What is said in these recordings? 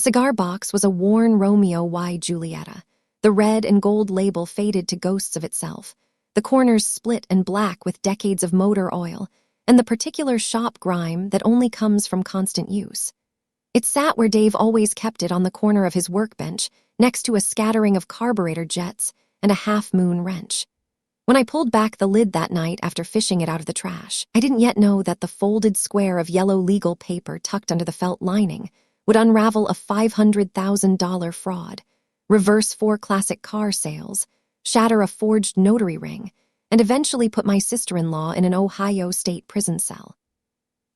cigar box was a worn Romeo y Julieta. The red and gold label faded to ghosts of itself, the corners split and black with decades of motor oil, and the particular shop grime that only comes from constant use. It sat where Dave always kept it, on the corner of his workbench, next to a scattering of carburetor jets and a half-moon wrench. When I pulled back the lid that night after fishing it out of the trash, I didn't yet know that the folded square of yellow legal paper tucked under the felt lining would unravel a $500,000 fraud, reverse 4 classic car sales, shatter a forged notary ring, and eventually put my sister-in-law in an Ohio state prison cell.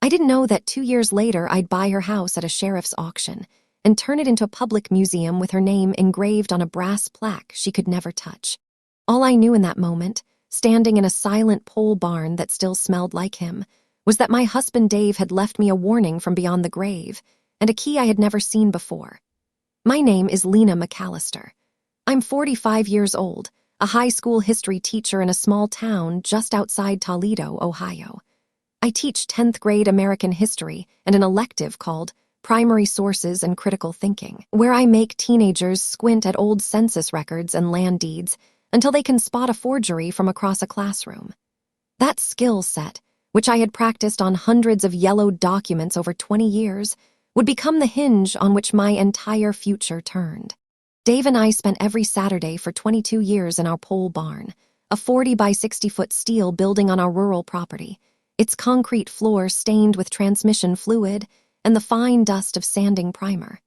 I didn't know that 2 years later I'd buy her house at a sheriff's auction and turn it into a public museum with her name engraved on a brass plaque she could never touch. All I knew in that moment, standing in a silent pole barn that still smelled like him, was that my husband Dave had left me a warning from beyond the grave and a key I had never seen before. My name is Lena McAllister. I'm 45 years old, a high school history teacher in a small town just outside Toledo, Ohio. I teach 10th grade American history and an elective called Primary Sources and Critical Thinking, where I make teenagers squint at old census records and land deeds until they can spot a forgery from across a classroom. That skill set, which I had practiced on hundreds of yellowed documents over 20 years, would become the hinge on which my entire future turned. Dave and I spent every Saturday for 22 years in our pole barn, a 40 by 60-foot steel building on our rural property, its concrete floor stained with transmission fluid and the fine dust of sanding primer.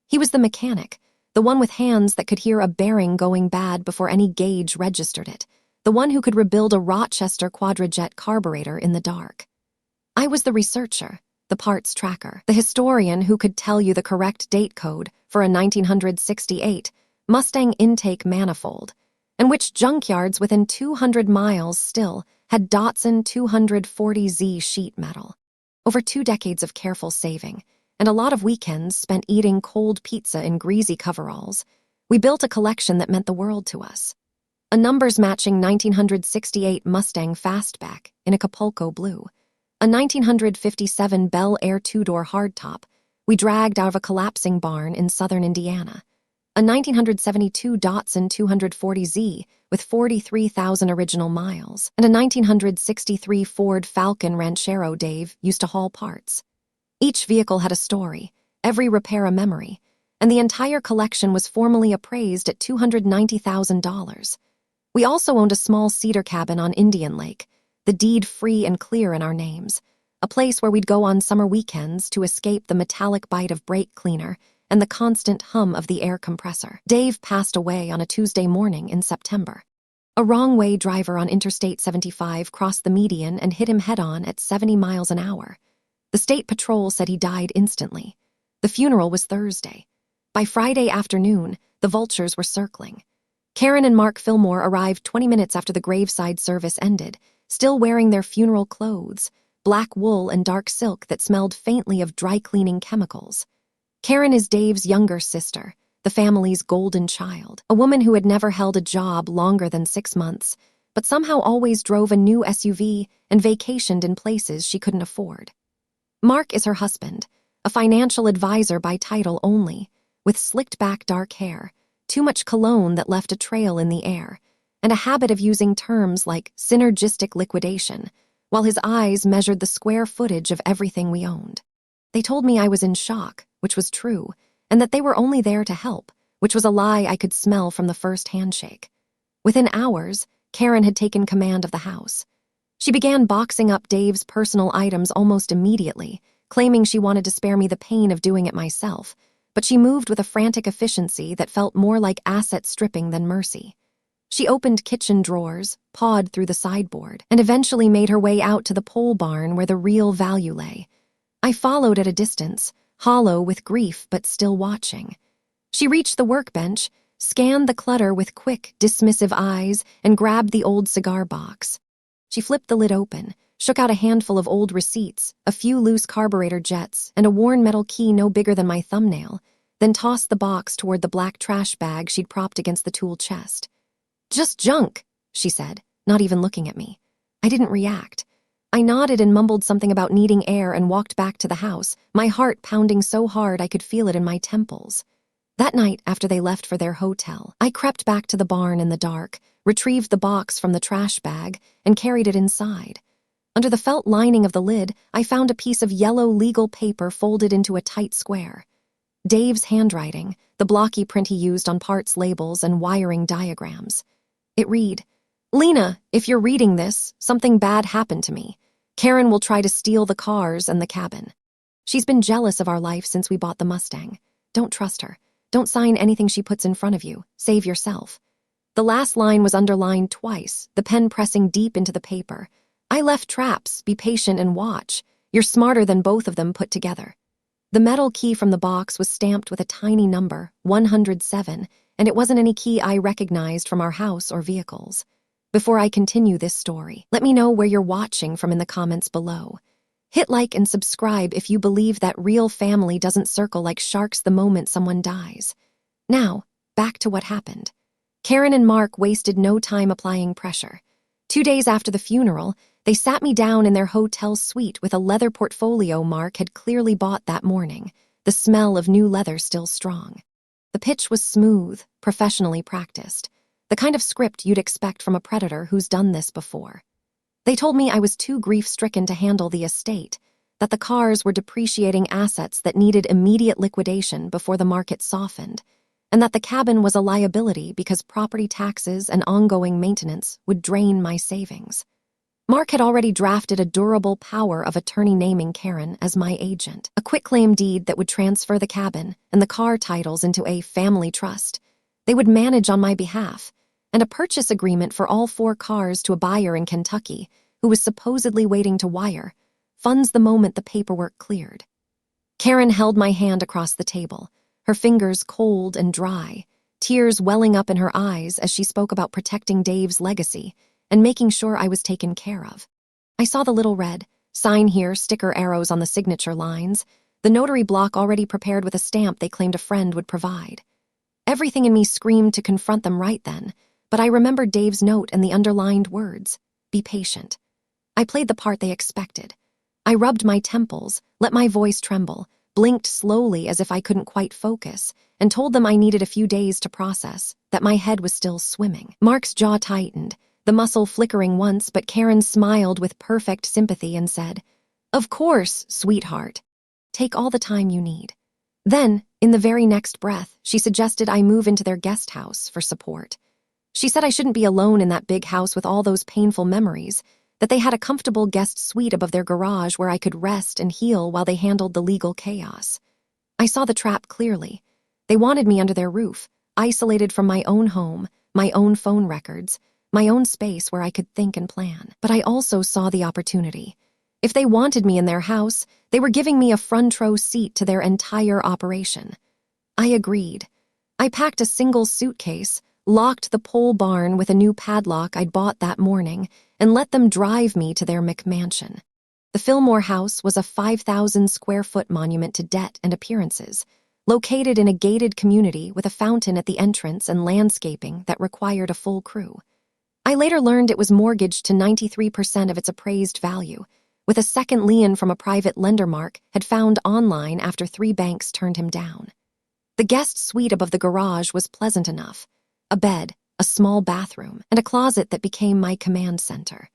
He was the mechanic, the one with hands that could hear a bearing going bad before any gauge registered it, the one who could rebuild a Rochester quadrajet carburetor in the dark. I was the researcher, the parts tracker, the historian who could tell you the correct date code for a 1968 Mustang intake manifold, and which junkyards within 200 miles still had Datsun 240Z sheet metal. Over 2 decades of careful saving, and a lot of weekends spent eating cold pizza in greasy coveralls, we built a collection that meant the world to us. A numbers-matching 1968 Mustang Fastback in Acapulco blue, a 1957 Bel Air 2-door hardtop we dragged out of a collapsing barn in southern Indiana, a 1972 Datsun 240Z with 43,000 original miles, and a 1963 Ford Falcon Ranchero Dave used to haul parts. Each vehicle had a story, every repair a memory, and the entire collection was formally appraised at $290,000. We also owned a small cedar cabin on Indian Lake, the deed free and clear in our names, a place where we'd go on summer weekends to escape the metallic bite of brake cleaner and the constant hum of the air compressor. Dave passed away on a Tuesday morning in September. A wrong-way driver on Interstate 75 crossed the median and hit him head-on at 70 miles an hour. The state patrol said he died instantly. The funeral was Thursday. By Friday afternoon, the vultures were circling. Karen and Mark Fillmore arrived 20 minutes after the graveside service ended, still wearing their funeral clothes, black wool and dark silk that smelled faintly of dry-cleaning chemicals. Karen is Dave's younger sister, the family's golden child, a woman who had never held a job longer than 6 months, but somehow always drove a new SUV and vacationed in places she couldn't afford. Mark is her husband, a financial advisor by title only, with slicked-back dark hair, too much cologne that left a trail in the air, and a habit of using terms like synergistic liquidation, while his eyes measured the square footage of everything we owned. They told me I was in shock, which was true, and that they were only there to help, which was a lie I could smell from the first handshake. Within hours, Karen had taken command of the house. She began boxing up Dave's personal items almost immediately, claiming she wanted to spare me the pain of doing it myself, but she moved with a frantic efficiency that felt more like asset stripping than mercy. She opened kitchen drawers, pawed through the sideboard, and eventually made her way out to the pole barn where the real value lay. I followed at a distance, hollow with grief but still watching. She reached the workbench, scanned the clutter with quick, dismissive eyes, and grabbed the old cigar box. She flipped the lid open, shook out a handful of old receipts, a few loose carburetor jets, and a worn metal key no bigger than my thumbnail, then tossed the box toward the black trash bag she'd propped against the tool chest. "Just junk," she said, not even looking at me. I didn't react. I nodded and mumbled something about needing air and walked back to the house, my heart pounding so hard I could feel it in my temples. That night, after they left for their hotel, I crept back to the barn in the dark, retrieved the box from the trash bag, and carried it inside. Under the felt lining of the lid, I found a piece of yellow legal paper folded into a tight square. Dave's handwriting, the blocky print he used on parts labels and wiring diagrams. It read, "Lena, if you're reading this, something bad happened to me. Karen will try to steal the cars and the cabin. She's been jealous of our life since we bought the Mustang. Don't trust her. Don't sign anything she puts in front of you. Save yourself." The last line was underlined twice, the pen pressing deep into the paper. "I left traps. Be patient and watch. You're smarter than both of them put together." The metal key from the box was stamped with a tiny number, 107, and it wasn't any key I recognized from our house or vehicles. Before I continue this story, let me know where you're watching from in the comments below. Hit like and subscribe if you believe that real family doesn't circle like sharks the moment someone dies. Now, back to what happened. Karen and Mark wasted no time applying pressure. 2 days after the funeral, they sat me down in their hotel suite with a leather portfolio Mark had clearly bought that morning, the smell of new leather still strong. The pitch was smooth, professionally practiced, the kind of script you'd expect from a predator who's done this before. They told me I was too grief-stricken to handle the estate, that the cars were depreciating assets that needed immediate liquidation before the market softened, and that the cabin was a liability because property taxes and ongoing maintenance would drain my savings. Mark had already drafted a durable power of attorney naming Karen as my agent, a quitclaim deed that would transfer the cabin and the car titles into a family trust. They would manage on my behalf, and a purchase agreement for all 4 cars to a buyer in Kentucky who was supposedly waiting to wire funds the moment the paperwork cleared. Karen held my hand across the table, her fingers cold and dry, tears welling up in her eyes as she spoke about protecting Dave's legacy and making sure I was taken care of. I saw the little red, "Sign here," sticker arrows on the signature lines, the notary block already prepared with a stamp they claimed a friend would provide. Everything in me screamed to confront them right then, but I remembered Dave's note and the underlined words, "Be patient." I played the part they expected. I rubbed my temples, let my voice tremble, blinked slowly as if I couldn't quite focus, and told them I needed a few days to process, that my head was still swimming. Mark's jaw tightened, the muscle flickering once, but Karen smiled with perfect sympathy and said, "Of course, sweetheart. Take all the time you need." Then, in the very next breath, she suggested I move into their guest house for support. She said I shouldn't be alone in that big house with all those painful memories, that they had a comfortable guest suite above their garage where I could rest and heal while they handled the legal chaos. I saw the trap clearly. They wanted me under their roof, isolated from my own home, my own phone records, my own space where I could think and plan. But I also saw the opportunity. If they wanted me in their house, they were giving me a front row seat to their entire operation. I agreed. I packed a single suitcase, locked the pole barn with a new padlock I'd bought that morning, and let them drive me to their McMansion. The Fillmore house was a 5,000-square-foot monument to debt and appearances, located in a gated community with a fountain at the entrance and landscaping that required a full crew. I later learned it was mortgaged to 93% of its appraised value, with a second lien from a private lender Mark had found online after 3 banks turned him down. The guest suite above the garage was pleasant enough. A bed, a small bathroom, and a closet that became my command center.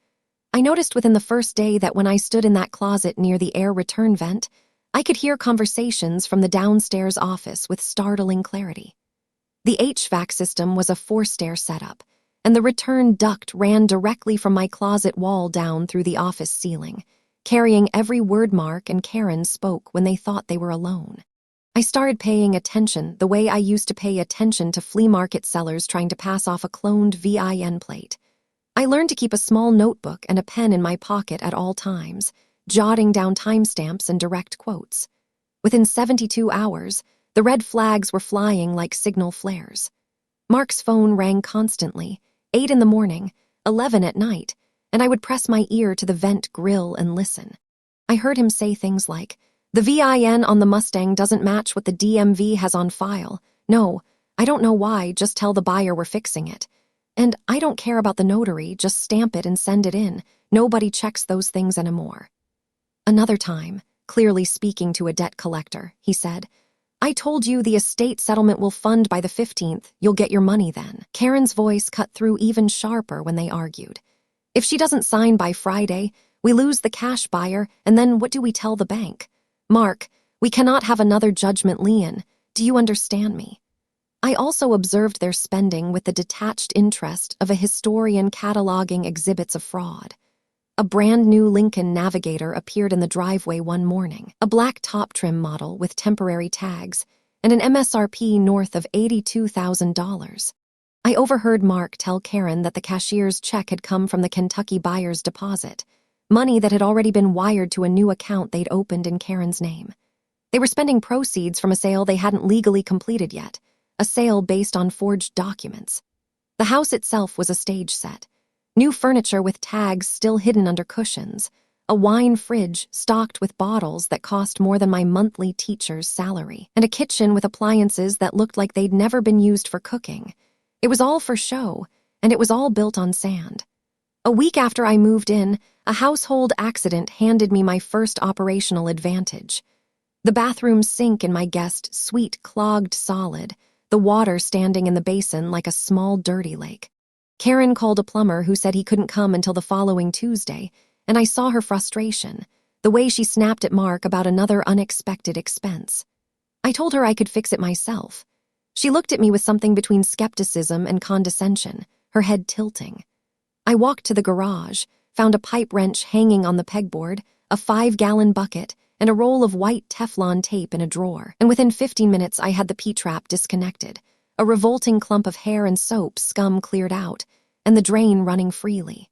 I noticed within the first day that when I stood in that closet near the air return vent, I could hear conversations from the downstairs office with startling clarity. The HVAC system was a 4-stair setup, and the return duct ran directly from my closet wall down through the office ceiling, carrying every word Mark and Karen spoke when they thought they were alone. I started paying attention the way I used to pay attention to flea market sellers trying to pass off a cloned VIN plate. I learned to keep a small notebook and a pen in my pocket at all times, jotting down timestamps and direct quotes. Within 72 hours, the red flags were flying like signal flares. Mark's phone rang constantly, 8 in the morning, 11 at night, and I would press my ear to the vent grill and listen. I heard him say things like, "The VIN on the Mustang doesn't match what the DMV has on file. No, I don't know why, just tell the buyer we're fixing it. And I don't care about the notary, just stamp it and send it in. Nobody checks those things anymore. Another time, clearly speaking to a debt collector, he said, I told you the estate settlement will fund by the 15th. You'll get your money then. Karen's voice cut through even sharper when they argued. If she doesn't sign by Friday, we lose the cash buyer, and then what do we tell the bank? Mark, we cannot have another judgment lien. Do you understand me? I also observed their spending with the detached interest of a historian cataloging exhibits of fraud. A brand-new Lincoln Navigator appeared in the driveway one morning, a black top-trim model with temporary tags, and an MSRP north of $82,000. I overheard Mark tell Karen that the cashier's check had come from the Kentucky buyer's deposit, money that had already been wired to a new account they'd opened in Karen's name. They were spending proceeds from a sale they hadn't legally completed yet, a sale based on forged documents. The house itself was a stage set. New furniture with tags still hidden under cushions, a wine fridge stocked with bottles that cost more than my monthly teacher's salary, and a kitchen with appliances that looked like they'd never been used for cooking. It was all for show, and it was all built on sand. A week after I moved in, a household accident handed me my first operational advantage. The bathroom sink in my guest suite clogged solid, the water standing in the basin like a small dirty lake. Karen called a plumber who said he couldn't come until the following Tuesday, and I saw her frustration, the way she snapped at Mark about another unexpected expense. I told her I could fix it myself. She looked at me with something between skepticism and condescension, her head tilting. I walked to the garage, found a pipe wrench hanging on the pegboard, a 5-gallon bucket, and a roll of white Teflon tape in a drawer, and within 15 minutes I had the P-trap disconnected. A revolting clump of hair and soap scum cleared out, and the drain running freely.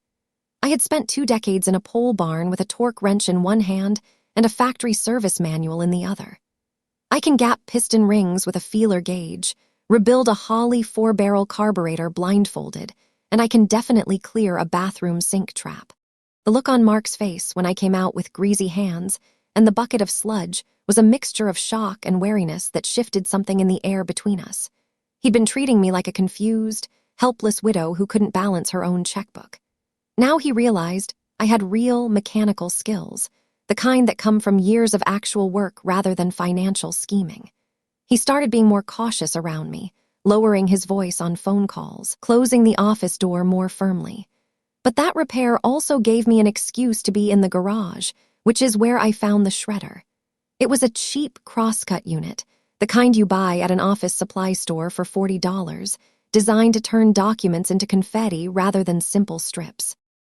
I had spent 2 decades in a pole barn with a torque wrench in one hand and a factory service manual in the other. I can gap piston rings with a feeler gauge, rebuild a Holley 4-barrel carburetor blindfolded, and I can definitely clear a bathroom sink trap. The look on Mark's face when I came out with greasy hands and the bucket of sludge was a mixture of shock and wariness that shifted something in the air between us. He'd been treating me like a confused, helpless widow who couldn't balance her own checkbook. Now he realized I had real mechanical skills, the kind that come from years of actual work rather than financial scheming. He started being more cautious around me, lowering his voice on phone calls, closing the office door more firmly. But that repair also gave me an excuse to be in the garage, which is where I found the shredder. It was a cheap crosscut unit, the kind you buy at an office supply store for $40, designed to turn documents into confetti rather than simple strips.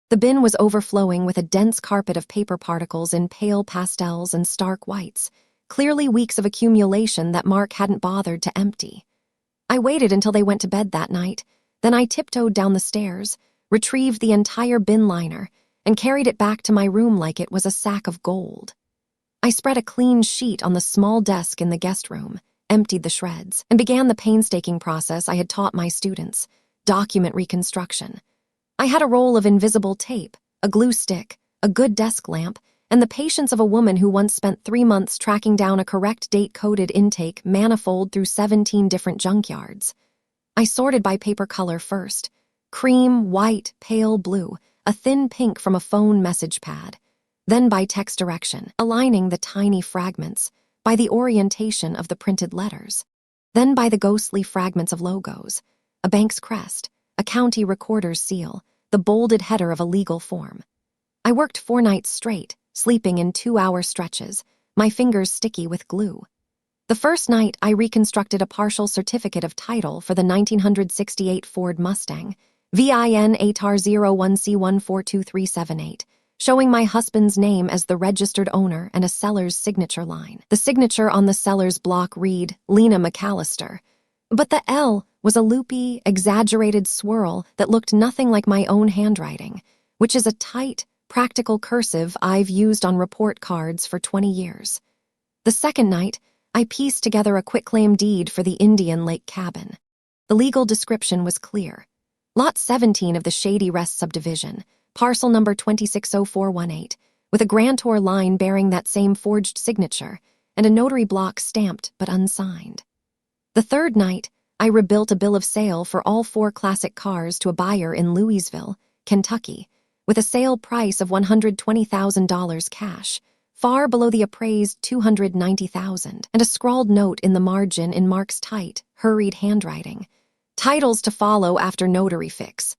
The bin was overflowing with a dense carpet of paper particles in pale pastels and stark whites, clearly weeks of accumulation that Mark hadn't bothered to empty. I waited until they went to bed that night, then I tiptoed down the stairs, retrieved the entire bin liner, and carried it back to my room like it was a sack of gold. I spread a clean sheet on the small desk in the guest room, emptied the shreds, and began the painstaking process I had taught my students, document reconstruction. I had a roll of invisible tape, a glue stick, a good desk lamp, and the patience of a woman who once spent 3 months tracking down a correct date-coded intake manifold through 17 different junkyards. I sorted by paper color first: cream, white, pale blue, a thin pink from a phone message pad. Then by text direction, aligning the tiny fragments, by the orientation of the printed letters. Then by the ghostly fragments of logos, a bank's crest, a county recorder's seal, the bolded header of a legal form. I worked 4 nights straight, sleeping in 2-hour stretches, my fingers sticky with glue. The first night, I reconstructed a partial certificate of title for the 1968 Ford Mustang, VIN ATAR 01C142378, showing my husband's name as the registered owner and a seller's signature line. The signature on the seller's block read, Lena McAllister. But the L was a loopy, exaggerated swirl that looked nothing like my own handwriting, which is a tight, practical cursive I've used on report cards for 20 years. The second night, I pieced together a quitclaim deed for the Indian Lake cabin. The legal description was clear. Lot 17 of the Shady Rest subdivision, parcel number 260418, with a grantor line bearing that same forged signature, and a notary block stamped but unsigned. The third night, I rebuilt a bill of sale for all 4 classic cars to a buyer in Louisville, Kentucky, with a sale price of $120,000 cash, far below the appraised $290,000, and a scrawled note in the margin in Mark's tight, hurried handwriting. Titles to follow after notary fix.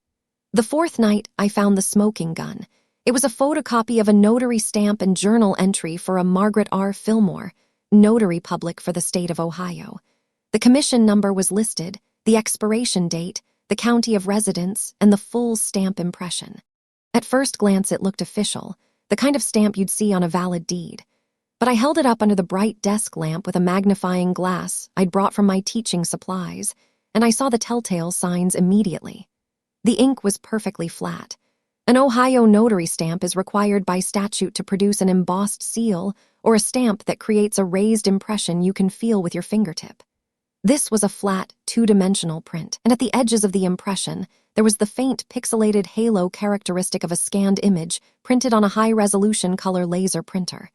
The fourth night, I found the smoking gun. It was a photocopy of a notary stamp and journal entry for a Margaret R. Fillmore, notary public for the state of Ohio. The commission number was listed, the expiration date, the county of residence, and the full stamp impression. At first glance, it looked official, the kind of stamp you'd see on a valid deed. But I held it up under the bright desk lamp with a magnifying glass I'd brought from my teaching supplies, and I saw the telltale signs immediately. The ink was perfectly flat. An Ohio notary stamp is required by statute to produce an embossed seal or a stamp that creates a raised impression you can feel with your fingertip. This was a flat, two-dimensional print, and at the edges of the impression, there was the faint, pixelated halo characteristic of a scanned image printed on a high-resolution color laser printer.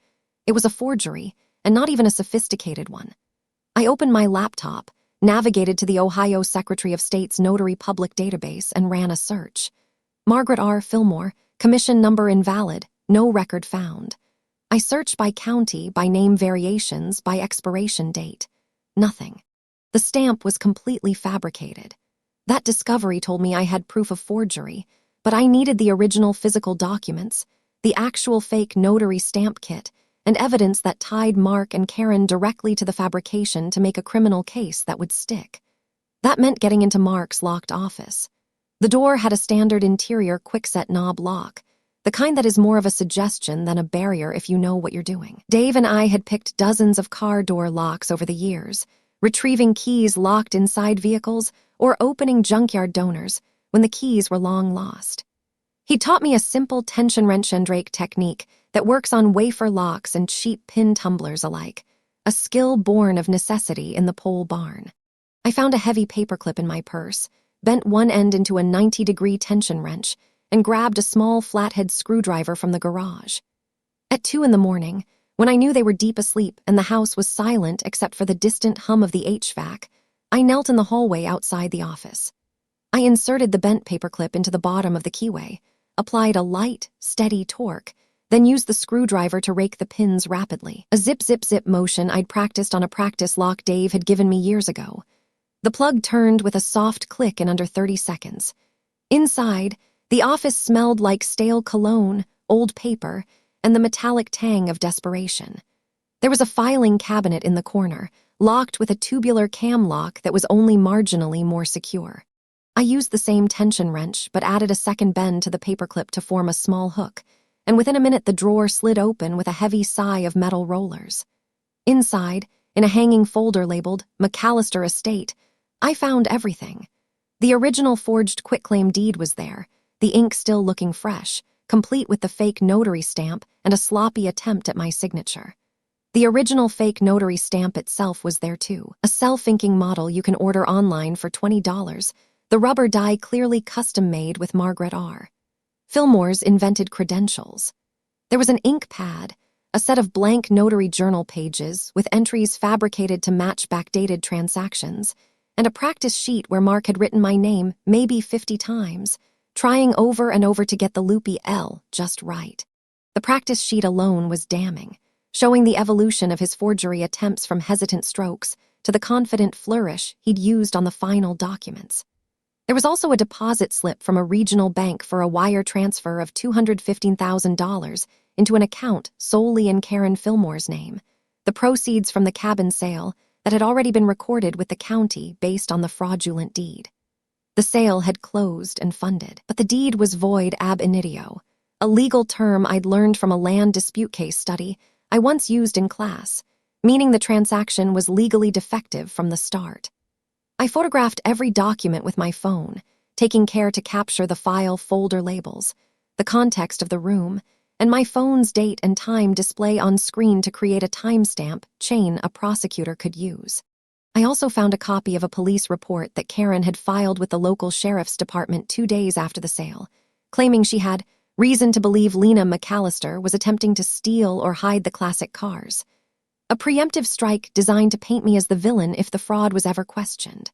It was a forgery, and not even a sophisticated one. I opened my laptop, navigated to the Ohio Secretary of State's Notary Public database, and ran a search. Margaret R. Fillmore, commission number invalid, no record found. I searched by county, by name variations, by expiration date. Nothing. The stamp was completely fabricated. That discovery told me I had proof of forgery, but I needed the original physical documents, the actual fake notary stamp kit, and evidence that tied Mark and Karen directly to the fabrication to make a criminal case that would stick. That meant getting into Mark's locked office. The door had a standard interior quickset knob lock, the kind that is more of a suggestion than a barrier if you know what you're doing. Dave and I had picked dozens of car door locks over the years, retrieving keys locked inside vehicles or opening junkyard donors when the keys were long lost. He taught me a simple tension wrench and rake technique that works on wafer locks and cheap pin tumblers alike, a skill born of necessity in the pole barn. I found a heavy paperclip in my purse, bent one end into a 90-degree tension wrench, and grabbed a small flathead screwdriver from the garage. At 2 a.m, when I knew they were deep asleep and the house was silent except for the distant hum of the HVAC, I knelt in the hallway outside the office. I inserted the bent paperclip into the bottom of the keyway, applied a light, steady torque, then used the screwdriver to rake the pins rapidly, a zip-zip-zip motion I'd practiced on a practice lock Dave had given me years ago. The plug turned with a soft click in under 30 seconds. Inside, the office smelled like stale cologne, old paper, and the metallic tang of desperation. There was a filing cabinet in the corner, locked with a tubular cam lock that was only marginally more secure. I used the same tension wrench, but added a second bend to the paperclip to form a small hook, and within a minute the drawer slid open with a heavy sigh of metal rollers. Inside, in a hanging folder labeled McAllister Estate, I found everything. The original forged quitclaim deed was there, the ink still looking fresh, complete with the fake notary stamp and a sloppy attempt at my signature. The original fake notary stamp itself was there too, a self-inking model you can order online for $20, the rubber die clearly custom-made with Margaret R. Fillmore's invented credentials. There was an ink pad, a set of blank notary journal pages with entries fabricated to match backdated transactions, and a practice sheet where Mark had written my name maybe 50 times, trying over and over to get the loopy L just right. The practice sheet alone was damning, showing the evolution of his forgery attempts from hesitant strokes to the confident flourish he'd used on the final documents. There was also a deposit slip from a regional bank for a wire transfer of $215,000 into an account solely in Karen Fillmore's name, the proceeds from the cabin sale that had already been recorded with the county based on the fraudulent deed. The sale had closed and funded, but the deed was void ab initio, a legal term I'd learned from a land dispute case study I once used in class, meaning the transaction was legally defective from the start. I photographed every document with my phone, taking care to capture the file folder labels, the context of the room, and my phone's date and time display on screen to create a timestamp chain a prosecutor could use. I also found a copy of a police report that Karen had filed with the local sheriff's department 2 days after the sale, claiming she had reason to believe Lena McAllister was attempting to steal or hide the classic cars. A preemptive strike designed to paint me as the villain if the fraud was ever questioned.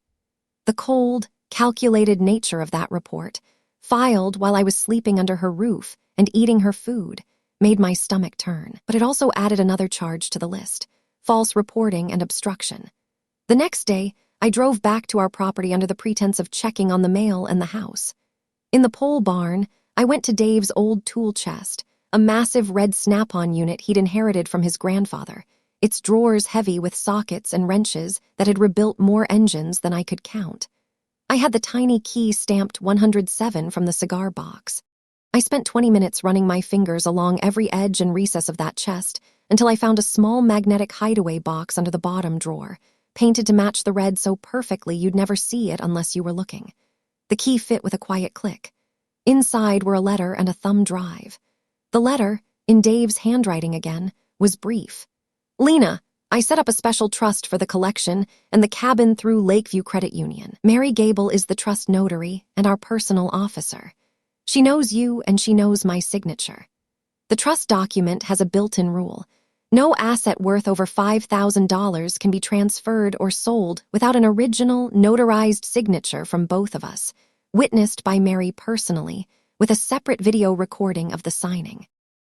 The cold, calculated nature of that report, filed while I was sleeping under her roof, and eating her food made my stomach turn. But it also added another charge to the list: false reporting and obstruction. The next day, I drove back to our property under the pretense of checking on the mail and the house. In the pole barn, I went to Dave's old tool chest, a massive red snap-on unit he'd inherited from his grandfather, its drawers heavy with sockets and wrenches that had rebuilt more engines than I could count. I had the tiny key stamped 107 from the cigar box. I spent 20 minutes running my fingers along every edge and recess of that chest until I found a small magnetic hideaway box under the bottom drawer, painted to match the red so perfectly you'd never see it unless you were looking. The key fit with a quiet click. Inside were a letter and a thumb drive. The letter, in Dave's handwriting again, was brief. "Lena, I set up a special trust for the collection and the cabin through Lakeview Credit Union. Mary Gable is the trust notary and our personal officer. She knows you and she knows my signature. The trust document has a built-in rule. No asset worth over $5,000 can be transferred or sold without an original, notarized signature from both of us, witnessed by Mary personally, with a separate video recording of the signing.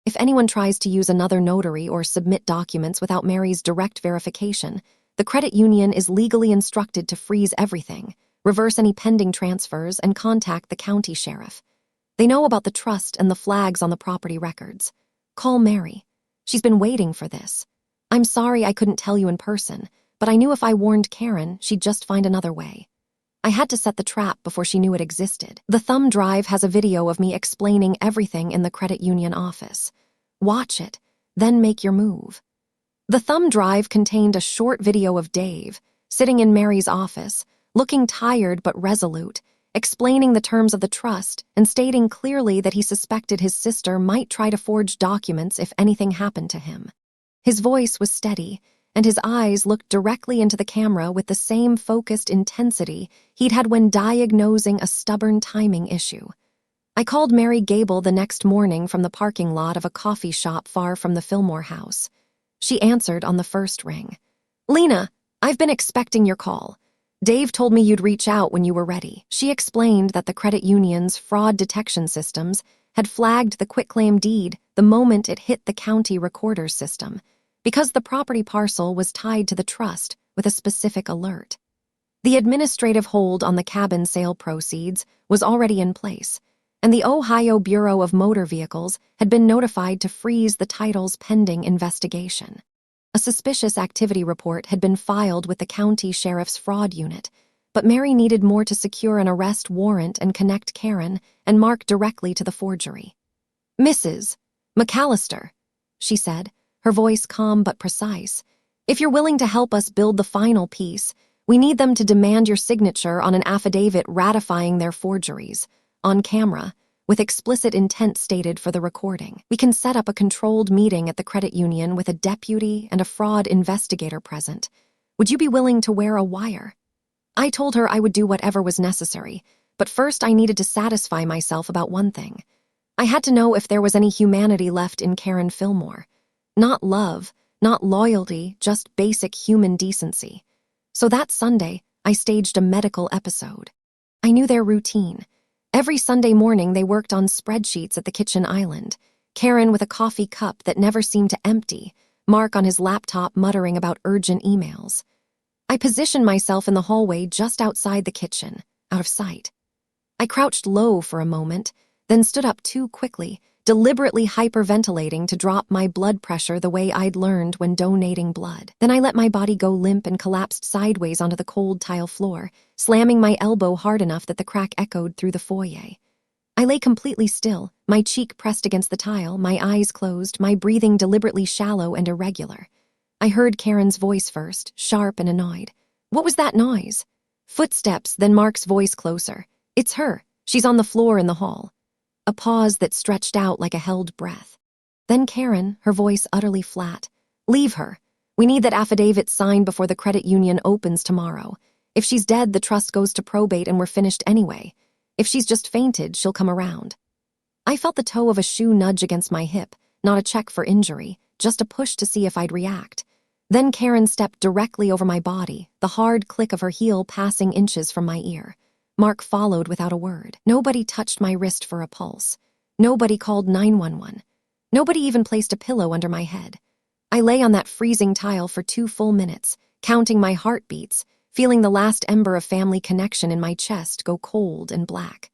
If anyone tries to use another notary or submit documents without Mary's direct verification, the credit union is legally instructed to freeze everything, reverse any pending transfers, and contact the county sheriff. They know about the trust and the flags on the property records. Call Mary. She's been waiting for this. I'm sorry I couldn't tell you in person, but I knew if I warned Karen, she'd just find another way. I had to set the trap before she knew it existed. The thumb drive has a video of me explaining everything in the credit union office. Watch it, then make your move." The thumb drive contained a short video of Dave, sitting in Mary's office, looking tired but resolute, explaining the terms of the trust and stating clearly that he suspected his sister might try to forge documents if anything happened to him. His voice was steady, and his eyes looked directly into the camera with the same focused intensity he'd had when diagnosing a stubborn timing issue. I called Mary Gable the next morning from the parking lot of a coffee shop far from the Fillmore house. She answered on the first ring. "Lena, I've been expecting your call. Dave told me you'd reach out when you were ready." She explained that the credit union's fraud detection systems had flagged the quitclaim deed the moment it hit the county recorder's system, because the property parcel was tied to the trust with a specific alert. The administrative hold on the cabin sale proceeds was already in place, and the Ohio Bureau of Motor Vehicles had been notified to freeze the titles pending investigation. A suspicious activity report had been filed with the county sheriff's fraud unit, but Mary needed more to secure an arrest warrant and connect Karen and Mark directly to the forgery. "Mrs. McAllister," she said, her voice calm but precise, "if you're willing to help us build the final piece, we need them to demand your signature on an affidavit ratifying their forgeries, on camera, with explicit intent stated for the recording. We can set up a controlled meeting at the credit union with a deputy and a fraud investigator present. Would you be willing to wear a wire?" I told her I would do whatever was necessary, but first I needed to satisfy myself about one thing. I had to know if there was any humanity left in Karen Fillmore. Not love, not loyalty, just basic human decency. So that Sunday, I staged a medical episode. I knew their routine. Every Sunday morning they worked on spreadsheets at the kitchen island, Karen with a coffee cup that never seemed to empty, Mark on his laptop muttering about urgent emails. I positioned myself in the hallway just outside the kitchen, out of sight. I crouched low for a moment, then stood up too quickly, deliberately hyperventilating to drop my blood pressure the way I'd learned when donating blood. Then I let my body go limp and collapsed sideways onto the cold tile floor, slamming my elbow hard enough that the crack echoed through the foyer. I lay completely still, my cheek pressed against the tile, my eyes closed, my breathing deliberately shallow and irregular. I heard Karen's voice first, sharp and annoyed. "What was that noise?" Footsteps, then Mark's voice closer. "It's her. She's on the floor in the hall." A pause that stretched out like a held breath. Then Karen, her voice utterly flat. "Leave her. We need that affidavit signed before the credit union opens tomorrow. If she's dead, the trust goes to probate and we're finished anyway. If she's just fainted, she'll come around." I felt the toe of a shoe nudge against my hip, not a check for injury, just a push to see if I'd react. Then Karen stepped directly over my body, the hard click of her heel passing inches from my ear. Mark followed without a word. Nobody touched my wrist for a pulse. Nobody called 911. Nobody even placed a pillow under my head. I lay on that freezing tile for 2 full minutes, counting my heartbeats, feeling the last ember of family connection in my chest go cold and black.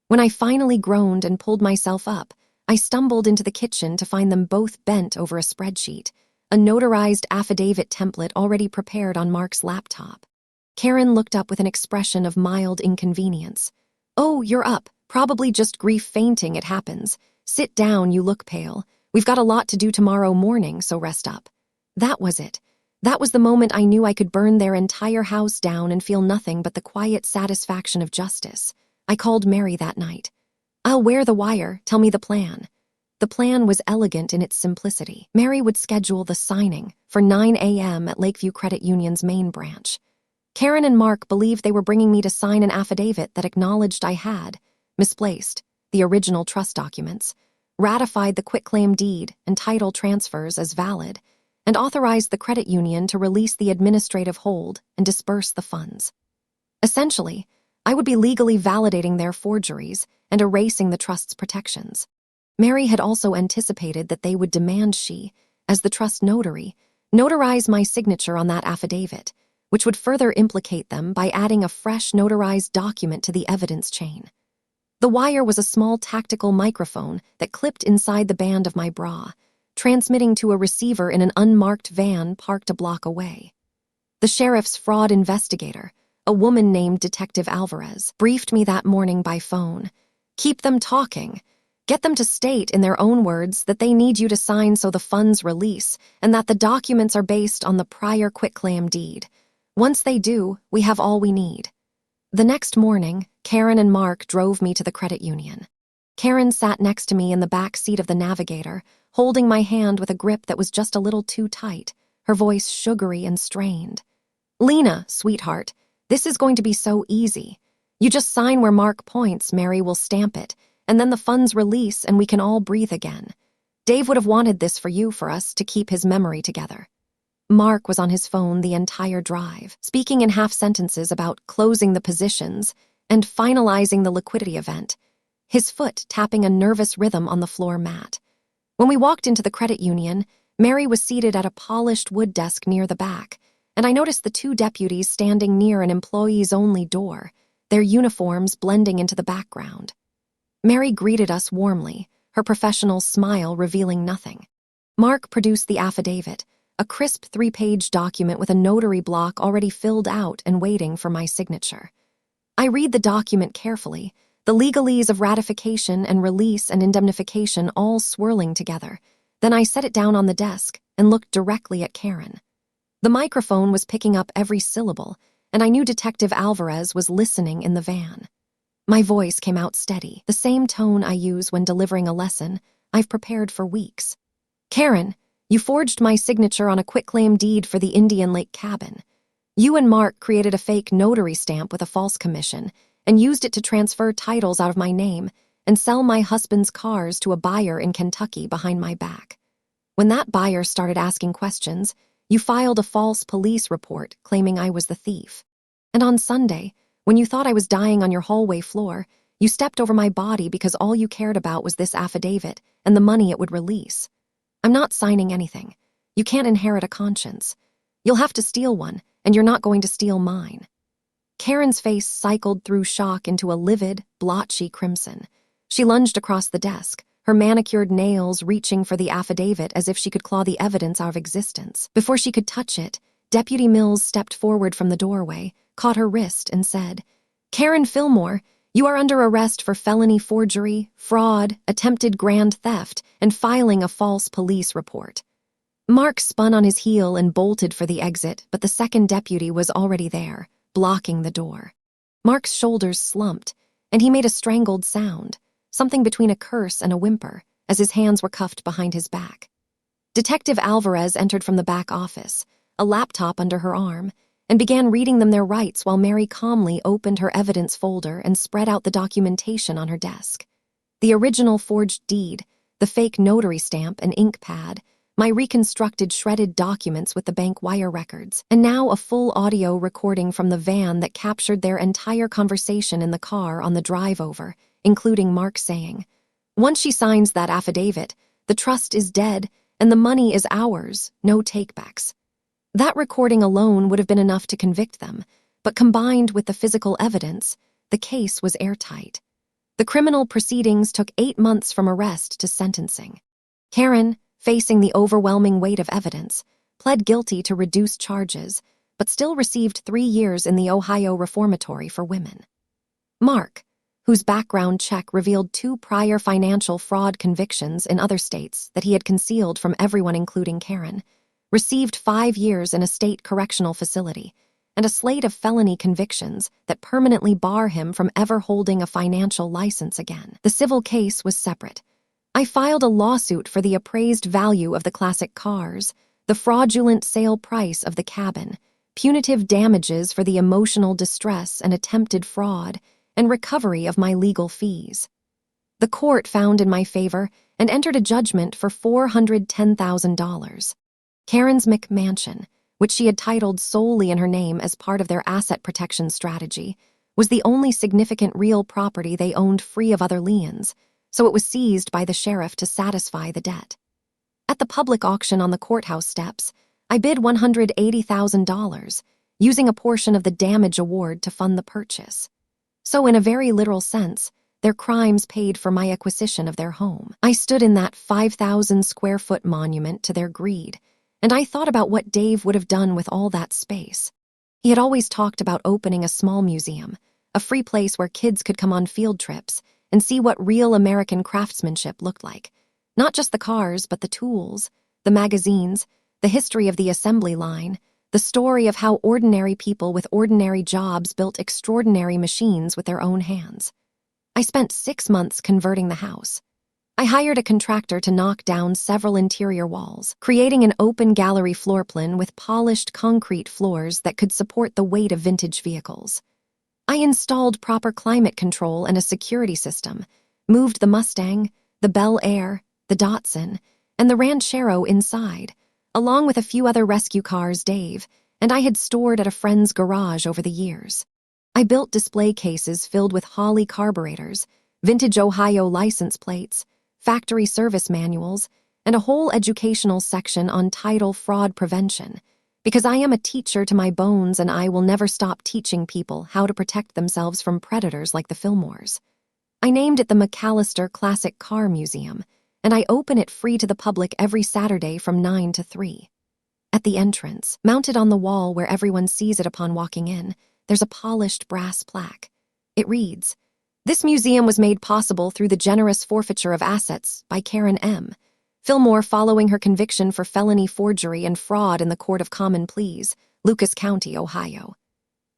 When I finally groaned and pulled myself up, I stumbled into the kitchen to find them both bent over a spreadsheet, a notarized affidavit template already prepared on Mark's laptop. Karen looked up with an expression of mild inconvenience. "Oh, you're up. Probably just grief fainting, it happens. Sit down, you look pale. We've got a lot to do tomorrow morning, so rest up." That was it. That was the moment I knew I could burn their entire house down and feel nothing but the quiet satisfaction of justice. I called Mary that night. "I'll wear the wire, tell me the plan." The plan was elegant in its simplicity. Mary would schedule the signing for 9 a.m. at Lakeview Credit Union's main branch. Karen and Mark believed they were bringing me to sign an affidavit that acknowledged I had misplaced the original trust documents, ratified the quitclaim deed and title transfers as valid, and authorized the credit union to release the administrative hold and disperse the funds. Essentially, I would be legally validating their forgeries and erasing the trust's protections. Mary had also anticipated that they would demand she, as the trust notary, notarize my signature on that affidavit, which would further implicate them by adding a fresh notarized document to the evidence chain. The wire was a small tactical microphone that clipped inside the band of my bra, transmitting to a receiver in an unmarked van parked a block away. The sheriff's fraud investigator, a woman named Detective Alvarez, briefed me that morning by phone. "Keep them talking. Get them to state in their own words that they need you to sign so the funds release and that the documents are based on the prior quitclaim deed. Once they do, we have all we need." The next morning, Karen and Mark drove me to the credit union. Karen sat next to me in the back seat of the Navigator, holding my hand with a grip that was just a little too tight, her voice sugary and strained. "Lena, sweetheart, this is going to be so easy. You just sign where Mark points, Mary will stamp it, and then the funds release and we can all breathe again. Dave would have wanted this for us to keep his memory together." Mark was on his phone the entire drive, speaking in half sentences about closing the positions and finalizing the liquidity event, his foot tapping a nervous rhythm on the floor mat. When we walked into the credit union, Mary was seated at a polished wood desk near the back, and I noticed the 2 deputies standing near an employees-only door, their uniforms blending into the background. Mary greeted us warmly, her professional smile revealing nothing. Mark produced the affidavit, a crisp 3-page document with a notary block already filled out and waiting for my signature. I read the document carefully, the legalese of ratification and release and indemnification all swirling together. Then I set it down on the desk and looked directly at Karen. The microphone was picking up every syllable, and I knew Detective Alvarez was listening in the van. My voice came out steady, the same tone I use when delivering a lesson I've prepared for weeks. "Karen, you forged my signature on a quitclaim deed for the Indian Lake cabin. You and Mark created a fake notary stamp with a false commission and used it to transfer titles out of my name and sell my husband's cars to a buyer in Kentucky behind my back. When that buyer started asking questions, you filed a false police report claiming I was the thief. And on Sunday, when you thought I was dying on your hallway floor, you stepped over my body because all you cared about was this affidavit and the money it would release. I'm not signing anything. You can't inherit a conscience. You'll have to steal one, and you're not going to steal mine." Karen's face cycled through shock into a livid, blotchy crimson. She lunged across the desk, her manicured nails reaching for the affidavit as if she could claw the evidence out of existence. Before she could touch it, Deputy Mills stepped forward from the doorway, caught her wrist, and said, "Karen Fillmore, you are under arrest for felony forgery, fraud, attempted grand theft, and filing a false police report." Mark spun on his heel and bolted for the exit, but the second deputy was already there, blocking the door. Mark's shoulders slumped, and he made a strangled sound, something between a curse and a whimper, as his hands were cuffed behind his back. Detective Alvarez entered from the back office, a laptop under her arm, and began reading them their rights while Mary calmly opened her evidence folder and spread out the documentation on her desk. The original forged deed, the fake notary stamp and ink pad, my reconstructed shredded documents with the bank wire records, and now a full audio recording from the van that captured their entire conversation in the car on the drive over, including Mark saying, Once she signs that affidavit, the trust is dead and the money is ours, no takebacks. That recording alone would have been enough to convict them, but combined with the physical evidence, the case was airtight. The criminal proceedings took 8 months from arrest to sentencing. Karen, facing the overwhelming weight of evidence, pled guilty to reduced charges, but still received 3 years in the Ohio Reformatory for Women. Mark, whose background check revealed 2 prior financial fraud convictions in other states that he had concealed from everyone including Karen, received 5 years in a state correctional facility and a slate of felony convictions that permanently bar him from ever holding a financial license again. The civil case was separate. I filed a lawsuit for the appraised value of the classic cars, the fraudulent sale price of the cabin, punitive damages for the emotional distress and attempted fraud, and recovery of my legal fees. The court found in my favor and entered a judgment for $410,000. Karen's McMansion, which she had titled solely in her name as part of their asset protection strategy, was the only significant real property they owned free of other liens, so it was seized by the sheriff to satisfy the debt. At the public auction on the courthouse steps, I bid $180,000, using a portion of the damage award to fund the purchase. So in a very literal sense, their crimes paid for my acquisition of their home. I stood in that 5,000-square-foot monument to their greed, and I thought about what Dave would have done with all that space. He had always talked about opening a small museum, a free place where kids could come on field trips and see what real American craftsmanship looked like. Not just the cars, but the tools, the magazines, the history of the assembly line, the story of how ordinary people with ordinary jobs built extraordinary machines with their own hands. I spent 6 months converting the house. I hired a contractor to knock down several interior walls, creating an open gallery floor plan with polished concrete floors that could support the weight of vintage vehicles. I installed proper climate control and a security system, moved the Mustang, the Bel Air, the Datsun, and the Ranchero inside, along with a few other rescue cars Dave and I had stored at a friend's garage over the years. I built display cases filled with Holley carburetors, vintage Ohio license plates, factory service manuals, and a whole educational section on title fraud prevention, because I am a teacher to my bones and I will never stop teaching people how to protect themselves from predators like the Fillmores. I named it the McAllister Classic Car Museum, and I open it free to the public every Saturday from 9 to 3. At the entrance, mounted on the wall where everyone sees it upon walking in, there's a polished brass plaque. It reads, "This museum was made possible through the generous forfeiture of assets by Karen M. Fillmore following her conviction for felony forgery and fraud in the Court of Common Pleas, Lucas County, Ohio."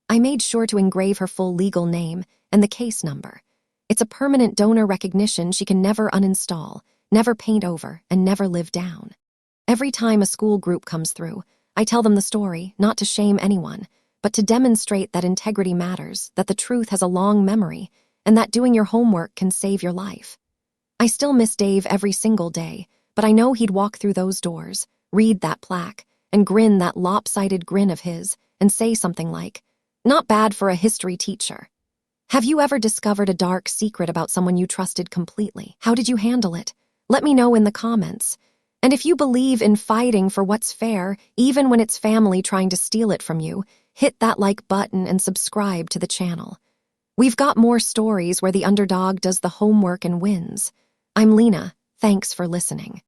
I made sure to engrave her full legal name and the case number. It's a permanent donor recognition she can never uninstall, never paint over, and never live down. Every time a school group comes through, I tell them the story, not to shame anyone, but to demonstrate that integrity matters, that the truth has a long memory, and that doing your homework can save your life. I still miss Dave every single day, but I know he'd walk through those doors, read that plaque, and grin that lopsided grin of his, and say something like, "Not bad for a history teacher." Have you ever discovered a dark secret about someone you trusted completely? How did you handle it? Let me know in the comments. And if you believe in fighting for what's fair, even when it's family trying to steal it from you, hit that like button and subscribe to the channel. We've got more stories where the underdog does the homework and wins. I'm Lena. Thanks for listening.